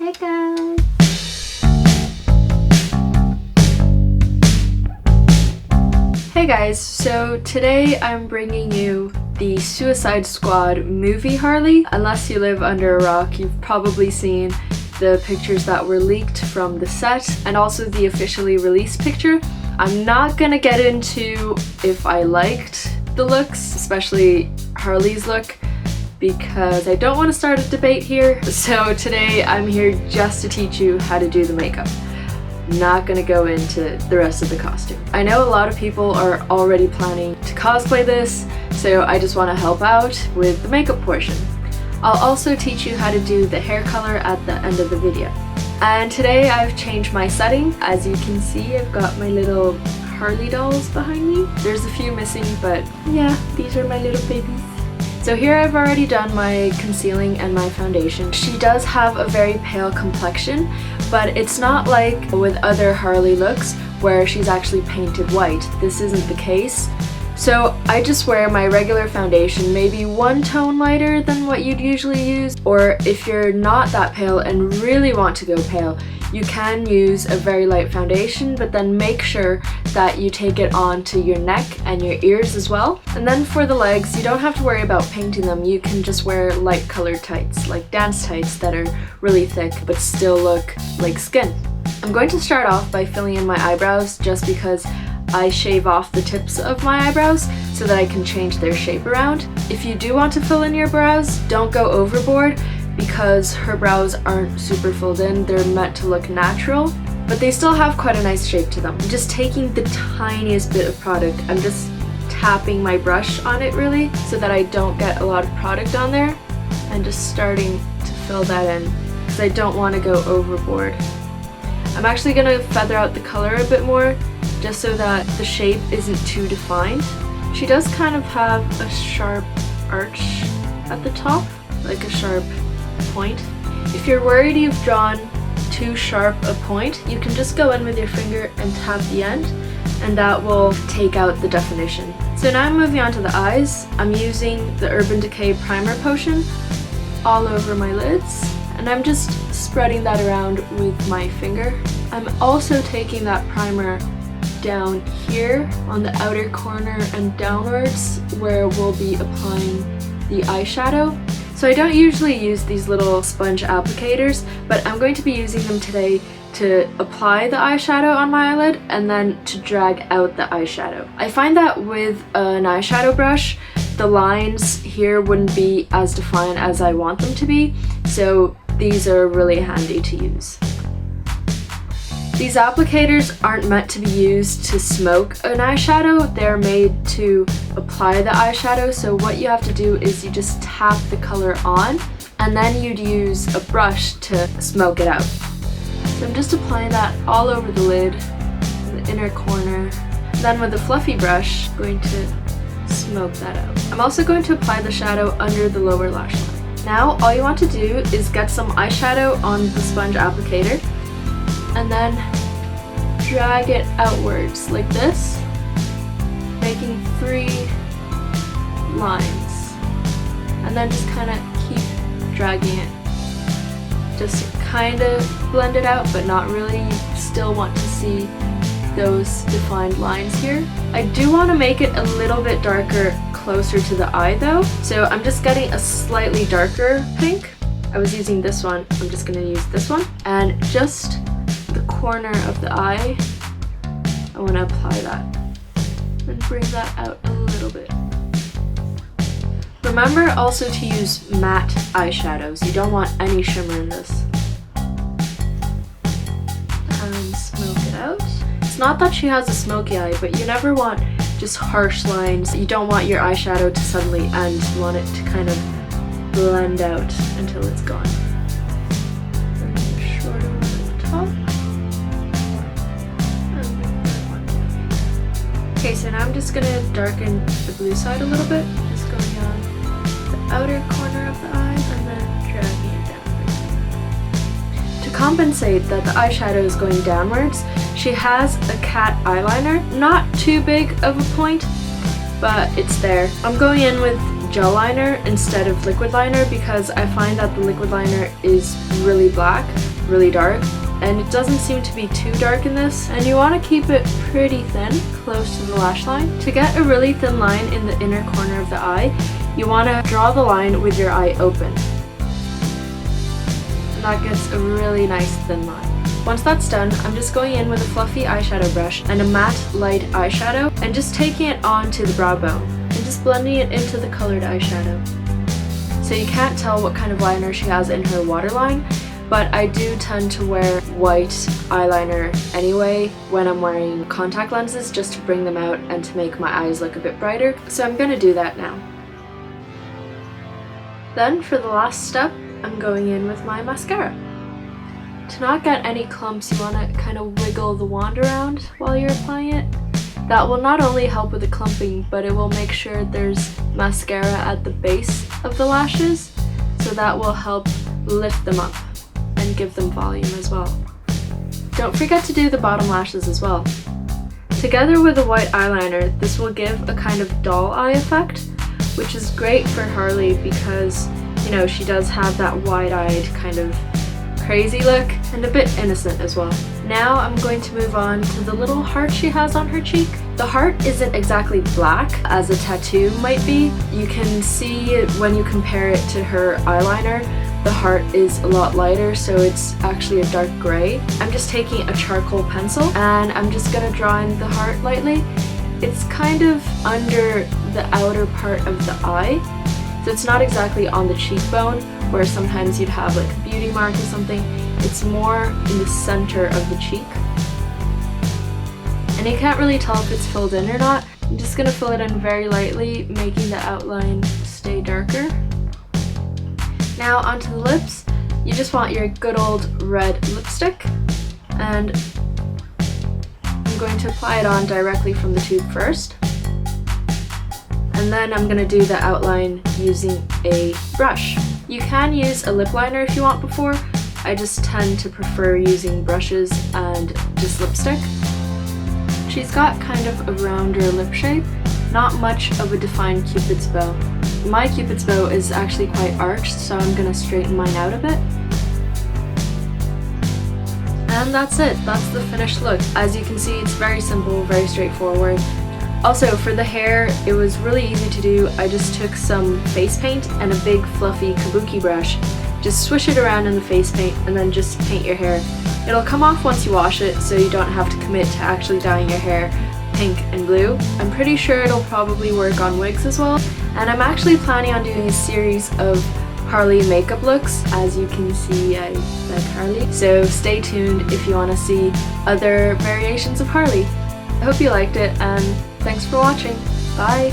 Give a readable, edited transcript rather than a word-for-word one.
Hey guys! Hey guys, so today I'm bringing you the Suicide Squad movie Harley. Unless you live under a rock, you've probably seen the pictures that were leaked from the set and also the officially released picture. I'm not gonna get into if I liked the looks, especially Harley's look, because I don't want to start a debate here. So today I'm here just to teach you how to do the makeup. Not gonna go into the rest of the costume. I know a lot of people are already planning to cosplay this, so I just want to help out with the makeup portion. I'll also teach you how to do the hair color at the end of the video. And today I've changed my setting. As you can see, I've got my little Harley dolls behind me. There's a few missing, but yeah, these are my little babies. So here I've already done my concealing and my foundation. She does have a very pale complexion, but it's not like with other Harley looks where she's actually painted white. This isn't the case. So I just wear my regular foundation, maybe one tone lighter than what you'd usually use. Or if you're not that pale and really want to go pale, you can use a very light foundation, but then make sure that you take it onto your neck and your ears as well. And then for the legs, you don't have to worry about painting them. You can just wear light colored tights, like dance tights that are really thick but still look like skin. I'm going to start off by filling in my eyebrows just because I shave off the tips of my eyebrows so that I can change their shape around. If you do want to fill in your brows, don't go overboard because her brows aren't super filled in. They're meant to look natural, but they still have quite a nice shape to them. I'm just taking the tiniest bit of product. I'm just tapping my brush on it really so that I don't get a lot of product on there, and just starting to fill that in because I don't want to go overboard. I'm actually going to feather out the color a bit more just so that the shape isn't too defined. She does kind of have a sharp arch at the top, like a sharp point. If you're worried you've drawn too sharp a point, you can just go in with your finger and tap the end, and that will take out the definition. So now I'm moving on to the eyes. I'm using the Urban Decay Primer Potion all over my lids, and I'm just spreading that around with my finger. I'm also taking that primer down here on the outer corner and downwards where we'll be applying the eyeshadow. So I don't usually use these little sponge applicators, but I'm going to be using them today to apply the eyeshadow on my eyelid and then to drag out the eyeshadow. I find that with an eyeshadow brush, the lines here wouldn't be as defined as I want them to be, so these are really handy to use. These applicators aren't meant to be used to smoke an eyeshadow, they're made to apply the eyeshadow, so what you have to do is you just tap the color on and then you'd use a brush to smoke it out. So I'm just applying that all over the lid, in the inner corner. Then with a fluffy brush, I'm going to smoke that out. I'm also going to apply the shadow under the lower lash line. Now all you want to do is get some eyeshadow on the sponge applicator and then drag it outwards like this, making 3 lines, and then just kind of keep dragging it just to kind of blend it out, but not really. You still want to see those defined lines here. I do want to make it a little bit darker closer to the eye though, so I'm just getting a slightly darker pink. I was using this one, I'm just going to use this one, and just the corner of the eye, I want to apply that and bring that out a little bit. Remember also to use matte eyeshadows. You don't want any shimmer in this. And smoke it out. It's not that she has a smoky eye, but you never want just harsh lines. You don't want your eyeshadow to suddenly end. You want it to kind of blend out until it's gone. Shorter one at the top. Okay, so now I'm just going to darken the blue side a little bit, just going on the outer corner of the eye and then dragging it downwards. To compensate that the eyeshadow is going downwards, she has a cat eyeliner, not too big of a point, but it's there. I'm going in with gel liner instead of liquid liner because I find that the liquid liner is really black really dark, and it doesn't seem to be too dark in this, and you want to keep it pretty thin, close to the lash line. To get a really thin line in the inner corner of the eye, you want to draw the line with your eye open. And that gets a really nice thin line. Once that's done, I'm just going in with a fluffy eyeshadow brush and a matte light eyeshadow and just taking it onto the brow bone and just blending it into the colored eyeshadow. So you can't tell what kind of liner she has in her waterline, but I do tend to wear white eyeliner anyway when I'm wearing contact lenses, just to bring them out and to make my eyes look a bit brighter. So I'm going to do that now. Then for the last step, I'm going in with my mascara. To not get any clumps, you want to kind of wiggle the wand around while you're applying it. That will not only help with the clumping, but it will make sure there's mascara at the base of the lashes, so that will help lift them up and give them volume as well. Don't forget to do the bottom lashes as well. Together with a white eyeliner, this will give a kind of doll eye effect, which is great for Harley because, you know, she does have that wide-eyed kind of crazy look and a bit innocent as well. Now I'm going to move on to the little heart she has on her cheek. The heart isn't exactly black as a tattoo might be. You can see it when you compare it to her eyeliner. The heart is a lot lighter, so it's actually a dark gray. I'm just taking a charcoal pencil and I'm just gonna draw in the heart lightly. It's kind of under the outer part of the eye, so it's not exactly on the cheekbone where sometimes you'd have like a beauty mark or something. It's more in the center of the cheek. And you can't really tell if it's filled in or not. I'm just gonna fill it in very lightly, making the outline stay darker. Now onto the lips. You just want your good old red lipstick, and I'm going to apply it on directly from the tube first. And then I'm gonna do the outline using a brush. You can use a lip liner if you want before. I just tend to prefer using brushes and just lipstick. She's got kind of a rounder lip shape, not much of a defined cupid's bow. My cupid's bow is actually quite arched, so I'm gonna straighten mine out a bit. And that's it, that's the finished look. As you can see, it's very simple, very straightforward. Also, for the hair, it was really easy to do. I just took some face paint and a big fluffy kabuki brush. Just swish it around in the face paint and then just paint your hair. It'll come off once you wash it, so you don't have to commit to actually dyeing your hair pink and blue. I'm pretty sure it'll probably work on wigs as well. And I'm actually planning on doing a series of Harley makeup looks. As you can see, I like Harley. So stay tuned if you want to see other variations of Harley. I hope you liked it, and thanks for watching. Bye!